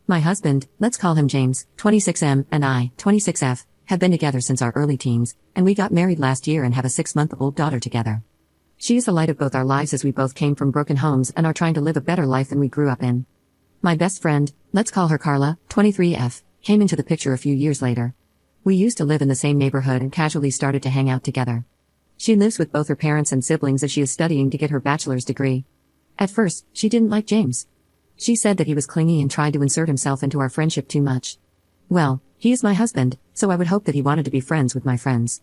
My husband, let's call him James, 26M, and I, 26F, have been together since our early teens, and we got married last year and have a 6-month-old daughter together. She is the light of both our lives as we both came from broken homes and are trying to live a better life than we grew up in. My best friend, let's call her Carla, 23F, came into the picture a few years later. We used to live in the same neighborhood and casually started to hang out together. She lives with both her parents and siblings as she is studying to get her bachelor's degree. At first, she didn't like James. She said that he was clingy and tried to insert himself into our friendship too much. Well, he is my husband, so I would hope that he wanted to be friends with my friends.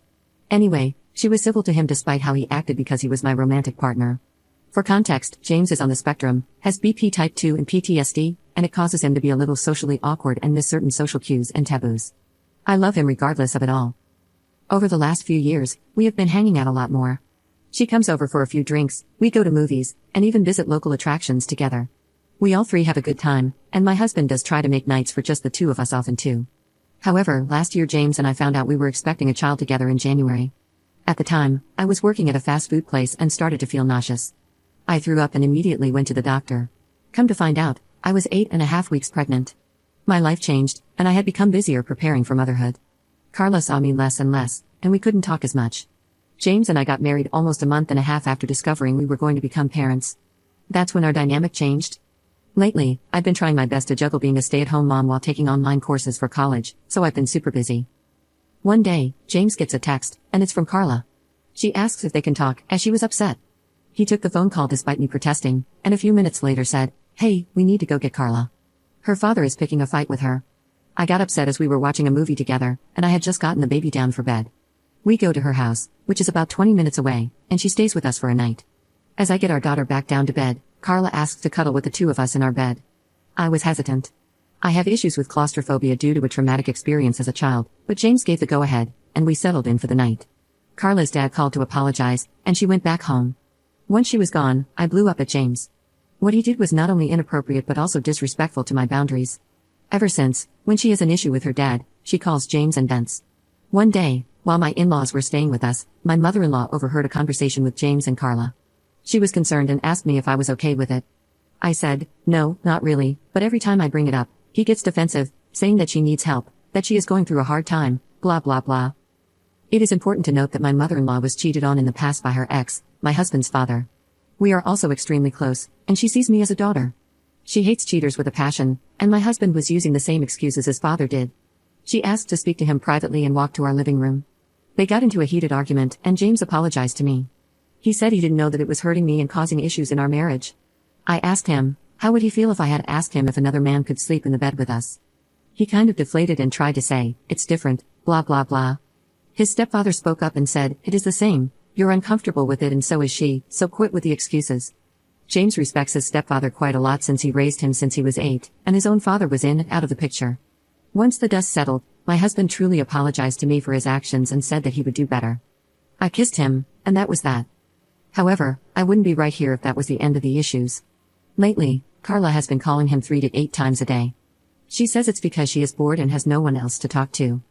Anyway, she was civil to him despite how he acted because he was my romantic partner. For context, James is on the spectrum, has BP type 2 and PTSD, and it causes him to be a little socially awkward and miss certain social cues and taboos. I love him regardless of it all. Over the last few years, we have been hanging out a lot more. She comes over for a few drinks, we go to movies, and even visit local attractions together. We all three have a good time, and my husband does try to make nights for just the two of us often too. However, last year James and I found out we were expecting a child together in January. At the time, I was working at a fast food place and started to feel nauseous. I threw up and immediately went to the doctor. Come to find out, I was 8.5 weeks pregnant. My life changed, and I had become busier preparing for motherhood. Carla saw me less and less, and we couldn't talk as much. James and I got married almost a month and a half after discovering we were going to become parents. That's when our dynamic changed. Lately, I've been trying my best to juggle being a stay-at-home mom while taking online courses for college, so I've been super busy. One day, James gets a text, and it's from Carla. She asks if they can talk, as she was upset. He took the phone call despite me protesting, and a few minutes later said, "Hey, we need to go get Carla. Her father is picking a fight with her." I got upset as we were watching a movie together, and I had just gotten the baby down for bed. We go to her house, which is about 20 minutes away, and she stays with us for a night. As I get our daughter back down to bed, Carla asks to cuddle with the two of us in our bed. I was hesitant. I have issues with claustrophobia due to a traumatic experience as a child, but James gave the go-ahead, and we settled in for the night. Carla's dad called to apologize, and she went back home. Once she was gone, I blew up at James. What he did was not only inappropriate but also disrespectful to my boundaries. Ever since, when she has an issue with her dad, she calls James and vents. One day, while my in-laws were staying with us, my mother-in-law overheard a conversation with James and Carla. She was concerned and asked me if I was okay with it. I said, no, not really, but every time I bring it up, he gets defensive, saying that she needs help, that she is going through a hard time, blah blah blah. It is important to note that my mother-in-law was cheated on in the past by her ex, my husband's father. We are also extremely close, and she sees me as a daughter. She hates cheaters with a passion, and my husband was using the same excuses his father did. She asked to speak to him privately and walked to our living room. They got into a heated argument, and James apologized to me. He said he didn't know that it was hurting me and causing issues in our marriage. I asked him, how would he feel if I had asked him if another man could sleep in the bed with us? He kind of deflated and tried to say, it's different, blah blah blah. His stepfather spoke up and said, it is the same, you're uncomfortable with it and so is she, so quit with the excuses. James respects his stepfather quite a lot since he raised him since he was 8, and his own father was in and out of the picture. Once the dust settled, my husband truly apologized to me for his actions and said that he would do better. I kissed him, and that was that. However, I wouldn't be right here if that was the end of the issues. Lately, Carla has been calling him 3 to 8 times a day. She says it's because she is bored and has no one else to talk to.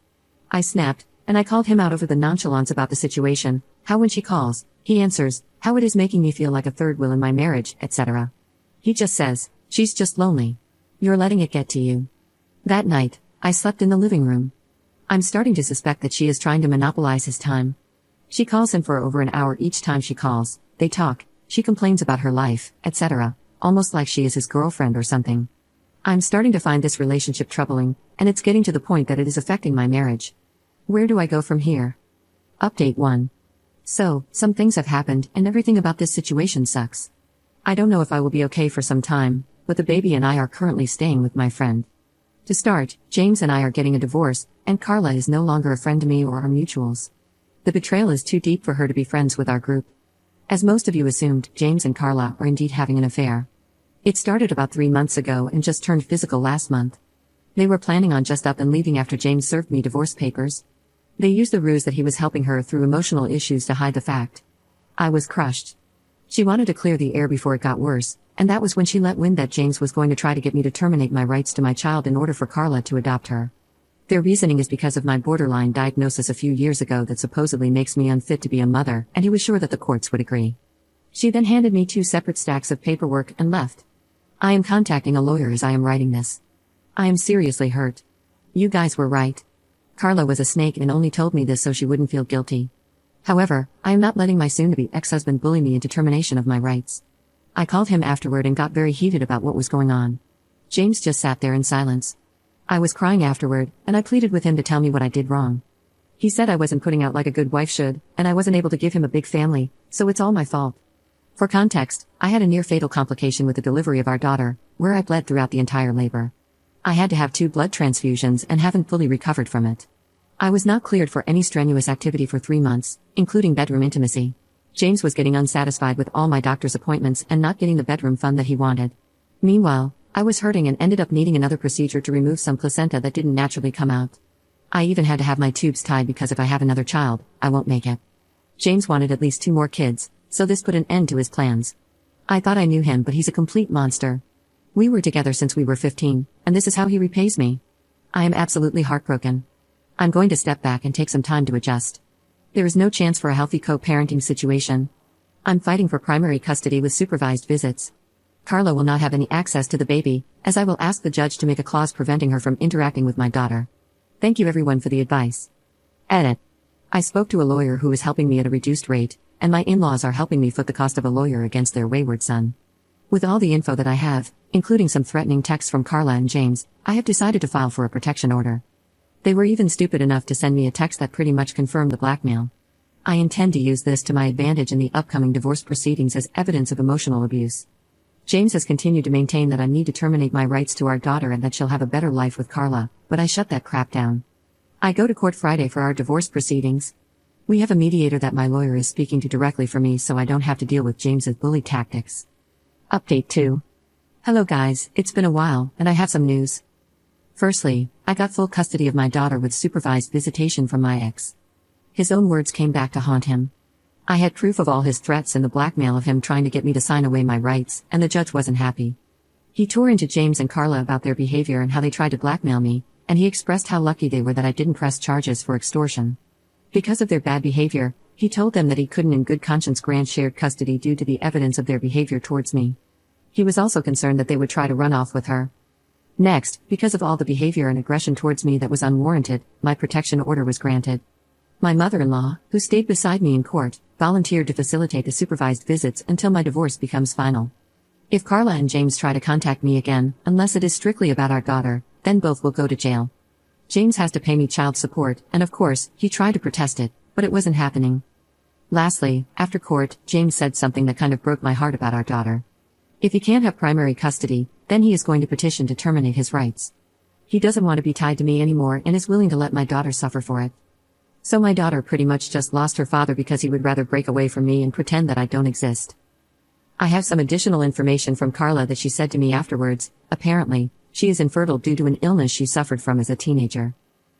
I snapped, and I called him out over the nonchalance about the situation, how when she calls, he answers, how it is making me feel like a third wheel in my marriage, etc. He just says, she's just lonely. You're letting it get to you. That night, I slept in the living room. I'm starting to suspect that she is trying to monopolize his time. She calls him for over an hour each time she calls, they talk, she complains about her life, etc., almost like she is his girlfriend or something. I'm starting to find this relationship troubling, and it's getting to the point that it is affecting my marriage. Where do I go from here? Update 1. So, some things have happened, and everything about this situation sucks. I don't know if I will be okay for some time, but the baby and I are currently staying with my friend. To start, James and I are getting a divorce, and Carla is no longer a friend to me or our mutuals. The betrayal is too deep for her to be friends with our group. As most of you assumed, James and Carla are indeed having an affair. It started about 3 months ago and just turned physical last month. They were planning on just up and leaving after James served me divorce papers. They used the ruse that he was helping her through emotional issues to hide the fact. I was crushed. She wanted to clear the air before it got worse, and that was when she let wind that James was going to try to get me to terminate my rights to my child in order for Carla to adopt her. Their reasoning is because of my borderline diagnosis a few years ago that supposedly makes me unfit to be a mother, and he was sure that the courts would agree. She then handed me 2 separate stacks of paperwork and left. I am contacting a lawyer as I am writing this. I am seriously hurt. You guys were right. Carla was a snake and only told me this so she wouldn't feel guilty. However, I am not letting my soon-to-be ex-husband bully me into termination of my rights. I called him afterward and got very heated about what was going on. James just sat there in silence. I was crying afterward, and I pleaded with him to tell me what I did wrong. He said I wasn't putting out like a good wife should, and I wasn't able to give him a big family, so it's all my fault. For context, I had a near-fatal complication with the delivery of our daughter, where I bled throughout the entire labor. I had to have 2 blood transfusions and haven't fully recovered from it. I was not cleared for any strenuous activity for 3 months, including bedroom intimacy. James was getting unsatisfied with all my doctor's appointments and not getting the bedroom fun that he wanted. Meanwhile, I was hurting and ended up needing another procedure to remove some placenta that didn't naturally come out. I even had to have my tubes tied because if I have another child, I won't make it. James wanted at least 2 more kids, so this put an end to his plans. I thought I knew him, but he's a complete monster. We were together since we were 15, and this is how he repays me. I am absolutely heartbroken. I'm going to step back and take some time to adjust. There is no chance for a healthy co-parenting situation. I'm fighting for primary custody with supervised visits. Carla will not have any access to the baby, as I will ask the judge to make a clause preventing her from interacting with my daughter. Thank you everyone for the advice. Edit. I spoke to a lawyer who is helping me at a reduced rate, and my in-laws are helping me foot the cost of a lawyer against their wayward son. With all the info that I have, including some threatening texts from Carla and James, I have decided to file for a protection order. They were even stupid enough to send me a text that pretty much confirmed the blackmail. I intend to use this to my advantage in the upcoming divorce proceedings as evidence of emotional abuse. James has continued to maintain that I need to terminate my rights to our daughter and that she'll have a better life with Carla, but I shut that crap down. I go to court Friday for our divorce proceedings. We have a mediator that my lawyer is speaking to directly for me so I don't have to deal with James's bully tactics. Update 2. Hello guys, it's been a while, and I have some news. Firstly, I got full custody of my daughter with supervised visitation from my ex. His own words came back to haunt him. I had proof of all his threats and the blackmail of him trying to get me to sign away my rights, and the judge wasn't happy. He tore into James and Carla about their behavior and how they tried to blackmail me, and he expressed how lucky they were that I didn't press charges for extortion. Because of their bad behavior, he told them that he couldn't in good conscience grant shared custody due to the evidence of their behavior towards me. He was also concerned that they would try to run off with her. Next, because of all the behavior and aggression towards me that was unwarranted, my protection order was granted. My mother-in-law, who stayed beside me in court, volunteered to facilitate the supervised visits until my divorce becomes final. If Carla and James try to contact me again, unless it is strictly about our daughter, then both will go to jail. James has to pay me child support, and of course, he tried to protest it, but it wasn't happening. Lastly, after court, James said something that kind of broke my heart about our daughter. If he can't have primary custody, then he is going to petition to terminate his rights. He doesn't want to be tied to me anymore and is willing to let my daughter suffer for it. So my daughter pretty much just lost her father because he would rather break away from me and pretend that I don't exist. I have some additional information from Carla that she said to me afterwards. Apparently, she is infertile due to an illness she suffered from as a teenager.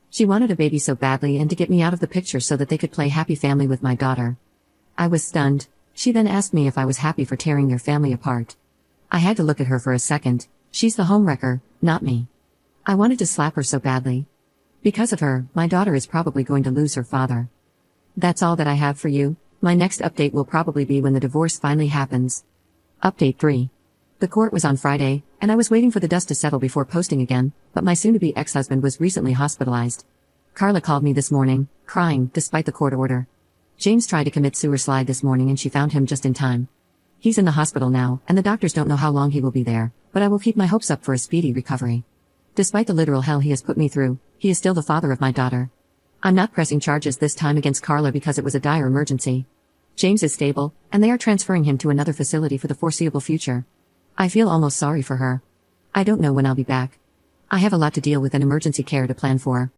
She wanted a baby so badly and to get me out of the picture so that they could play happy family with my daughter. I was stunned. She then asked me if I was happy for tearing their family apart. I had to look at her for a second. She's the homewrecker, not me. I wanted to slap her so badly. Because of her, my daughter is probably going to lose her father. That's all that I have for you. My next update will probably be when the divorce finally happens. Update 3. The court was on Friday, and I was waiting for the dust to settle before posting again, but my soon-to-be ex-husband was recently hospitalized. Carla called me this morning, crying, despite the court order. James tried to commit suicide this morning and she found him just in time. He's in the hospital now, and the doctors don't know how long he will be there, but I will keep my hopes up for a speedy recovery. Despite the literal hell he has put me through, he is still the father of my daughter. I'm not pressing charges this time against Carla because it was a dire emergency. James is stable, and they are transferring him to another facility for the foreseeable future. I feel almost sorry for her. I don't know when I'll be back. I have a lot to deal with and emergency care to plan for.